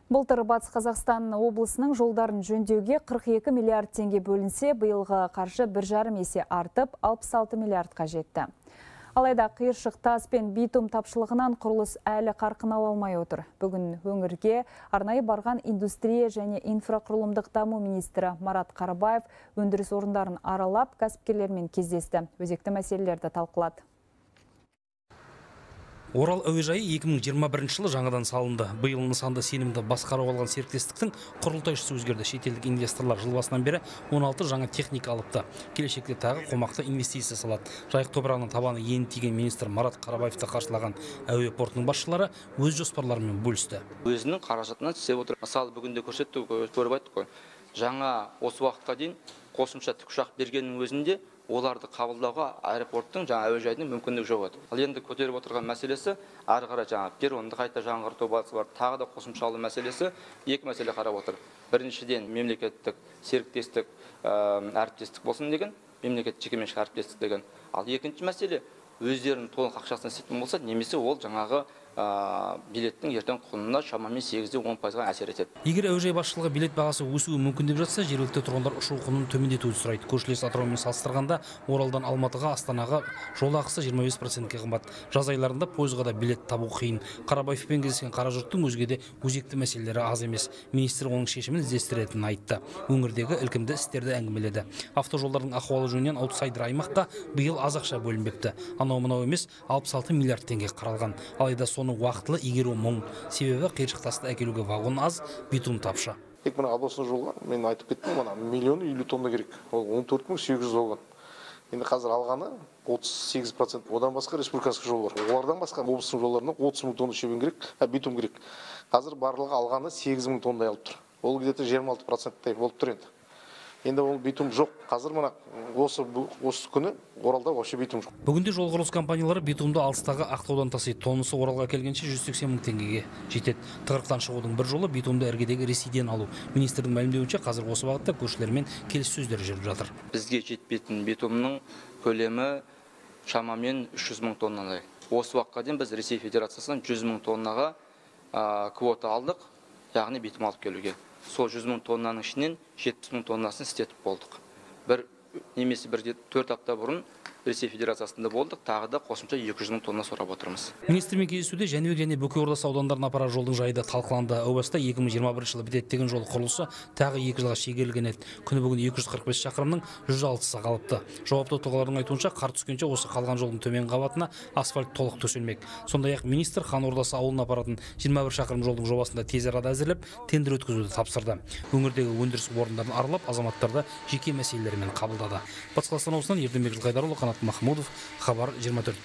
Былтыр Батыс Қазақстан облысының жолдарын жөндеуге 42 миллиард теңге бөлінсе, биылғы қаржы 1,5 есе артып, 66 миллиардқа жетті. Алайда қиыршық тас пен битум тапшылығынан құрылыс әлі қарқын ала алмай отыр. Бүгін өңірге арнайы барған индустрия және инфрақұрылымдық даму министрі Марат Қарабаев өндіріс орындарын аралап, кәсіпкерлермен кездесті. Өзекті мәселелерді талқылады. Орал әуежайы 2021 жылы жаңадан салынды. Биыл нысанды сенімді басқарып алған серіктестіктің құрылтайшысы өзгерді. Шетелдік инвесторлар жыл басынан бері 16 жаңа техника алыпты. Келешекте тағы қомақты инвестиция салады. Жайық топырағының табаны енді тиген министр Марат Қарабаевты қарсылаған әуе портының басшылары өз жоспарларымен бөлісті. Өзінің қаражатынан істеп отыр. Мысалы, бүгінде көріп айттық қой. Жаңа осы уақытқа дейін қосымша тікұшақ бергеннің өзінде оларды қабылдауға аэропорттың әуежайдың мүмкіндігі жоқ еді. Ал енді көтеріп отырған мәселесі ары қарай перронды қайта жаңғырту басы бар. Тағы да қосымшалы мәселесі екі мәселе қарап отыр. Біріншіден мемлекеттік серіктестік әріптестік болсын деген, мемлекет жекеменшік әріптестік деген. Ал екінші мәселе өздерінің толық ақшасына істейтін болса, немесе ол жаңағы билеттің ертең құнына шамамен 8-10%-ға әсер етеді. Егер әуежай басшылығы билет бағасы өсуі мүмкін деп жатса, жергілікті тұрғындар ұшу құнын төмендетуді сұрайды. Көршілес Атыраумен салыстырғанда Оралдан Алматыға, Астанаға жол ақысы 25%-ке қымбат. Жаз айларында пойызға да билет табу қиын. Қарабаевпен кездескен қара жұрттың өзге де өзекті мәселелері аз емес. Министр оның шешімін іздестіретінін айтты. Өңірдегі ілкімді істерді әңгімеледі. Автожолдардың ахуалы жөнінен аутсайдер аймаққа биыл аз ақша бөлінбепті. Анау-мынау емес, 66 миллиард теңге қаралған. Алайда соны уақытылы игеру мұң. Себебі қиыршық тасты әкелуге вагон аз, битум тапшы. Тек мына облыстың жолға мен айтып кеттім, мына 1,50 тонна керек. Ол 14.800 болған. Енді қазір алғаны 38%. Одан басқа республикалық жол бар. Олардан басқа облыстың жолдарына 30.000 тонна шебен керек, битум керек. Қазір барлығы алғаны 8.000 тонна алып тұр. Ол где-то 26%-тай болып тұр енді. Енді ол битум жоқ. Қазір мына осы күні Оралда вообще битум жоқ. Бүгінде жол құрылыс компаниялары битумды алыстағы Ақтаудан тасиды. Тоннасы Оралға келгенше 180 мың теңгеге жетеді. Тығырықтан шығудың бір жолы битумды іргедегі Ресейден алу. Министрдің мәлімдеуінше қазір осы бағытта көршілермен келіссөздер жүріп жатыр. Бізге жетпейтін битумның көлемі шамамен 300 мың тоннадай. Осы уақытқа дейін біз Ресей Федерациясынан 100 мың тоннаға квота алдық, яғни битум алып келуге. Сол 100 мың тоннаның ішінен 70 мың тоннасын істетіп болдық. Немесе 4 апта бұрын Ресей Федерациясында болдық, тағы да қосымша 200 мың тонна сұрап отырмыз. Министрмен кездесуде Жәнібек және Бөкей Ордасы аудандарына апарар жолдың жайы да талқыланды. Әу баста 2021 жылы бітеді деген жол құрылысы тағы 2 жылға шегерілген еді. Күні бүгін 245 шақырымның 106-сы қалыпты. Жауапты тұлғалардың айтуынша қар түскенше осы қалған жолдың төмен қабатына асфальт толық төселмек. Сондай-ақ министр Хан Ордасы ауылына апаратын 21 шақырым жолдың жобасында тез арада әзірлеп, тендер өткізуді тапсырды. Өңірдегі өндіріс орындарын аралап, азаматтарды жеке мәселелерімен қабылдады. Батыс Қазақстан облысынан Ерденбек Жылқайдарұлы, Қанат Махмудов, Хабар 24.